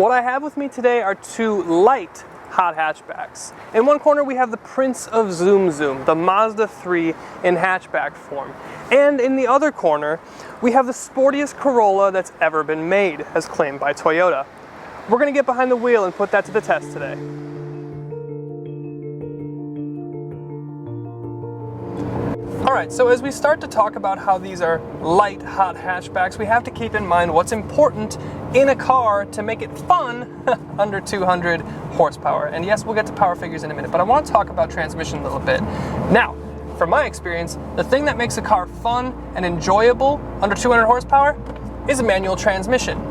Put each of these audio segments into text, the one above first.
What I have with me today are two light hot hatchbacks. In one corner we have the Prince of Zoom Zoom, the Mazda 3 in hatchback form. And in the other corner, we have the sportiest Corolla that's ever been made, as claimed by Toyota. We're gonna get behind the wheel and put that to the test today. Alright, so as we start to talk about how these are light, hot hatchbacks, we have to keep in mind what's important in a car to make it fun under 200 horsepower. And yes, we'll get to power figures in a minute, but I want to talk about transmission a little bit. Now, from my experience, the thing that makes a car fun and enjoyable under 200 horsepower is a manual transmission.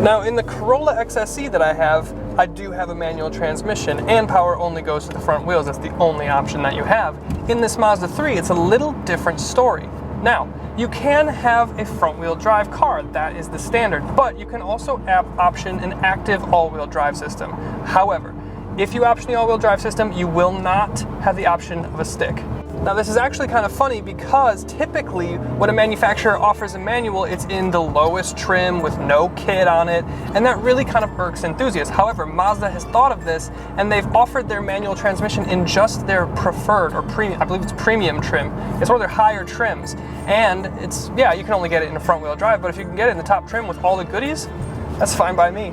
Now, in the Corolla XSE that I do have a manual transmission, and power only goes to the front wheels. That's the only option that you have. In this Mazda 3, it's a little different story. Now, you can have a front-wheel drive car, that is the standard, but you can also option an active all-wheel drive system. However, if you option the all-wheel drive system, you will not have the option of a stick. Now, this is actually kind of funny because typically when a manufacturer offers a manual, it's in the lowest trim with no kit on it, and that really kind of irks enthusiasts. However, Mazda has thought of this, and they've offered their manual transmission in just their preferred or premium, I believe it's premium trim. It's one of their higher trims, and it's, yeah, you can only get it in a front-wheel drive, but if you can get it in the top trim with all the goodies, that's fine by me.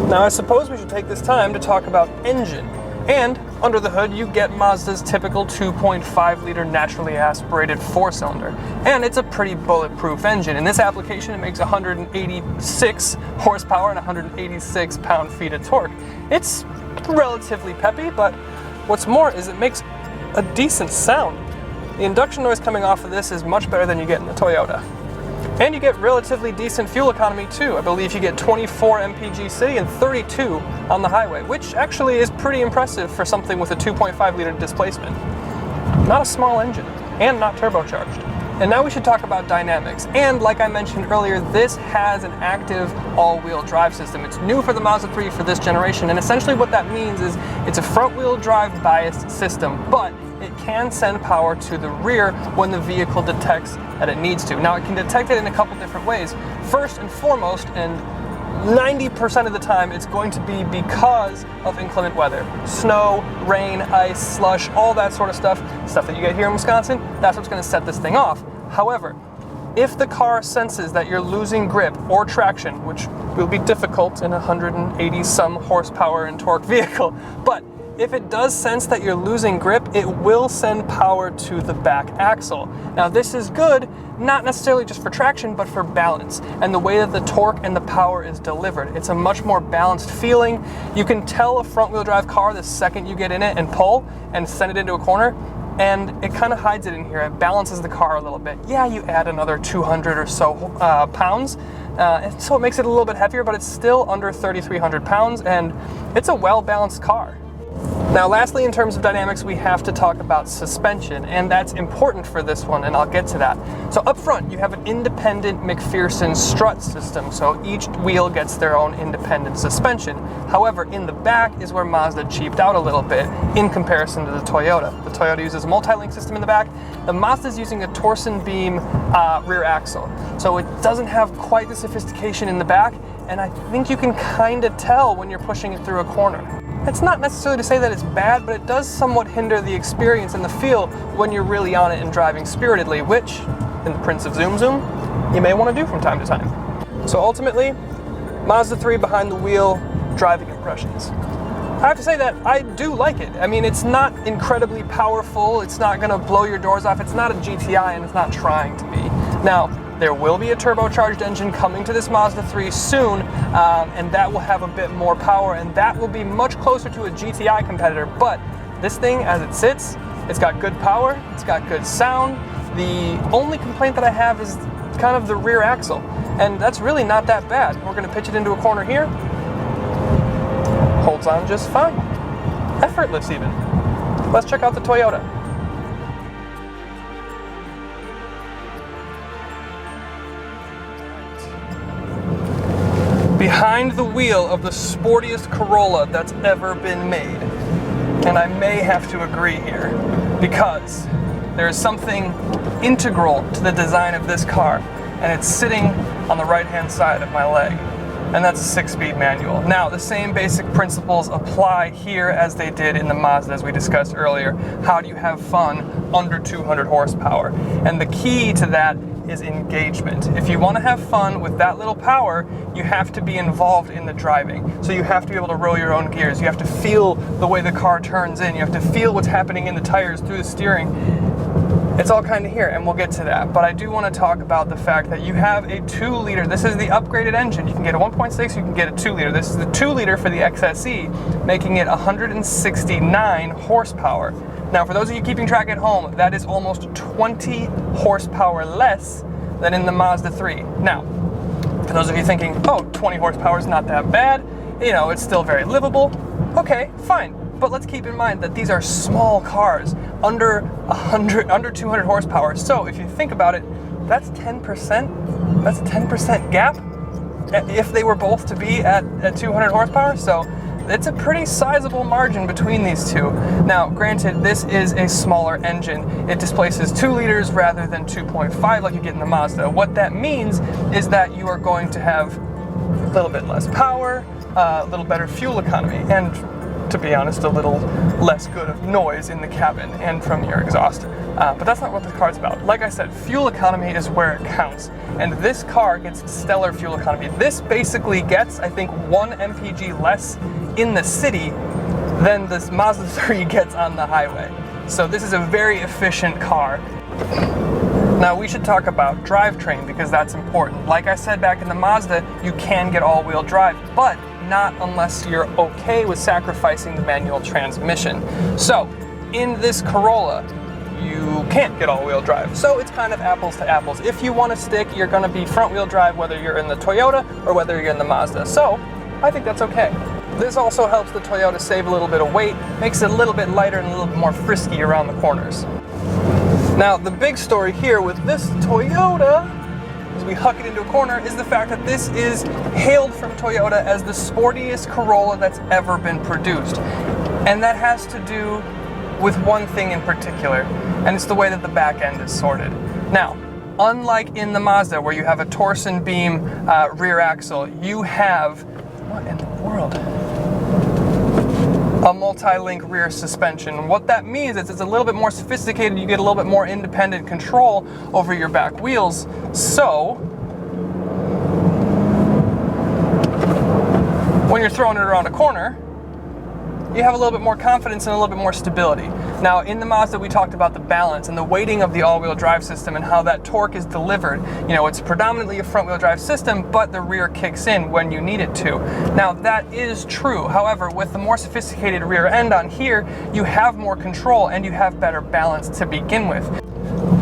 Now, I suppose we should take this time to talk about engine. And under the hood, you get Mazda's typical 2.5 liter naturally aspirated 4-cylinder. And it's a pretty bulletproof engine. In this application, it makes 186 horsepower and 186 pound-feet of torque. It's relatively peppy, but what's more is it makes a decent sound. The induction noise coming off of this is much better than you get in the Toyota. And you get relatively decent fuel economy too. I believe you get 24 mpg city and 32 on the highway, which actually is pretty impressive for something with a 2.5 liter displacement. Not a small engine, and not turbocharged. And now we should talk about dynamics. And like I mentioned earlier, this has an active all-wheel drive system. It's new for the Mazda 3 for this generation, and essentially what that means is it's a front-wheel drive biased system, but it can send power to the rear when the vehicle detects that it needs to. Now, it can detect it in a couple different ways. First and foremost, and 90% of the time, it's going to be because of inclement weather. Snow, rain, ice, slush, all that sort of stuff that you get here in Wisconsin, that's what's going to set this thing off. However, if the car senses that you're losing grip or traction, which will be difficult in a 180 some horsepower and torque vehicle, but if it does sense that you're losing grip, it will send power to the back axle. Now, this is good, not necessarily just for traction, but for balance and the way that the torque and the power is delivered. It's a much more balanced feeling. You can tell a front-wheel drive car the second you get in it and pull and send it into a corner, and it kind of hides it in here. It balances the car a little bit. Yeah, you add another 200 or so pounds, and so it makes it a little bit heavier, but it's still under 3,300 pounds, and it's a well-balanced car. Now, lastly, in terms of dynamics, we have to talk about suspension, and that's important for this one, and I'll get to that. So up front, you have an independent McPherson strut system, so each wheel gets their own independent suspension. However, in the back is where Mazda cheaped out a little bit in comparison to the Toyota. The Toyota uses a multi-link system in the back. The Mazda's using a torsion beam rear axle, so it doesn't have quite the sophistication in the back, and I think you can kind of tell when you're pushing it through a corner. It's not necessarily to say that it's bad, but it does somewhat hinder the experience and the feel when you're really on it and driving spiritedly, which, in the Prince of Zoom Zoom, you may want to do from time to time. So ultimately, Mazda 3 behind the wheel, driving impressions. I have to say that I do like it. I mean, it's not incredibly powerful, it's not going to blow your doors off, it's not a GTI, and it's not trying to be. Now, there will be a turbocharged engine coming to this Mazda 3 soon, and that will have a bit more power, and that will be much closer to a GTI competitor. But this thing, as it sits, it's got good power, it's got good sound. The only complaint that I have is kind of the rear axle, and that's really not that bad. We're going to pitch it into a corner here. Holds on just fine. Effortless even. Let's check out the Toyota. Behind the wheel of the sportiest Corolla that's ever been made. And I may have to agree here, because there is something integral to the design of this car, and it's sitting on the right-hand side of my leg. and that's a 6-speed manual. Now, the same basic principles apply here as they did in the Mazda, as we discussed earlier. How do you have fun under 200 horsepower? And the key to that is engagement. If you want to have fun with that little power, you have to be involved in the driving. So you have to be able to roll your own gears. You have to feel the way the car turns in. You have to feel what's happening in the tires through the steering. It's all kind of here, and we'll get to that. But I do want to talk about the fact that you have a 2-liter. This is the upgraded engine. You can get a 1.6, you can get a 2-liter. This is the 2-liter for the XSE, making it 169 horsepower. Now, for those of you keeping track at home, that is almost 20 horsepower less than in the Mazda 3. Now, for those of you thinking, oh, 20 horsepower is not that bad, you know, it's still very livable. Okay, fine. But let's keep in mind that these are small cars, under 200 horsepower. So if you think about it, that's 10%. That's a 10% gap if they were both to be at 200 horsepower. So it's a pretty sizable margin between these two. Now, granted, this is a smaller engine. It displaces 2 liters rather than 2.5 like you get in the Mazda. What that means is that you are going to have a little bit less power, a little better fuel economy, and to be honest, a little less good of noise in the cabin and from your exhaust. But that's not what the car's about. Like I said, fuel economy is where it counts. And this car gets stellar fuel economy. This basically gets, I think, 1 mpg less in the city than this Mazda 3 gets on the highway. So this is a very efficient car. Now we should talk about drivetrain because that's important. Like I said back in the Mazda, you can get all-wheel drive, but not unless you're okay with sacrificing the manual transmission. So in this Corolla, you can't get all-wheel drive. So it's kind of apples to apples. If you want to stick, you're going to be front-wheel drive whether you're in the Toyota or whether you're in the Mazda. So I think that's okay. This also helps the Toyota save a little bit of weight, makes it a little bit lighter and a little bit more frisky around the corners. Now, the big story here with this Toyota, as we huck it into a corner, is the fact that this is hailed from Toyota as the sportiest Corolla that's ever been produced. And that has to do with one thing in particular, and it's the way that the back end is sorted. Now, unlike in the Mazda where you have a torsion beam rear axle, you have, what in the world? A multi-link rear suspension. What that means is it's a little bit more sophisticated. You get a little bit more independent control over your back wheels. So when you're throwing it around a corner, you have a little bit more confidence and a little bit more stability. Now, in the Mazda, we talked about the balance and the weighting of the all-wheel drive system and how that torque is delivered. You know, it's predominantly a front-wheel drive system, but the rear kicks in when you need it to. Now, that is true. However, with the more sophisticated rear end on here, you have more control and you have better balance to begin with.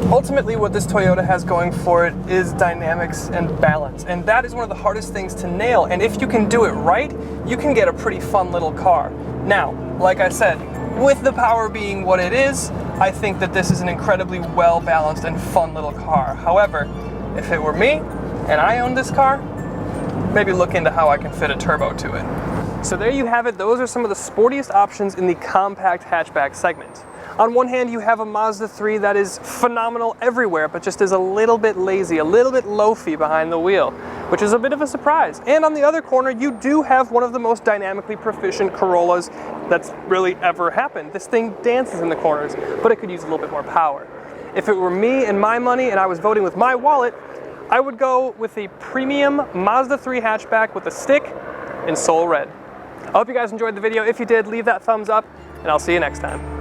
Ultimately, what this Toyota has going for it is dynamics and balance, and that is one of the hardest things to nail. And if you can do it right, you can get a pretty fun little car. Now, like I said, with the power being what it is, I think that this is an incredibly well-balanced and fun little car. However, if it were me and I owned this car, maybe look into how I can fit a turbo to it. So there you have it. Those are some of the sportiest options in the compact hatchback segment. On one hand, you have a Mazda 3 that is phenomenal everywhere, but just is a little bit lazy, a little bit loafy behind the wheel, which is a bit of a surprise. And on the other corner, you do have one of the most dynamically proficient Corollas that's really ever happened. This thing dances in the corners, but it could use a little bit more power. If it were me and my money and I was voting with my wallet, I would go with the premium Mazda 3 hatchback with a stick in Soul Red. I hope you guys enjoyed the video. If you did, leave that thumbs up, and I'll see you next time.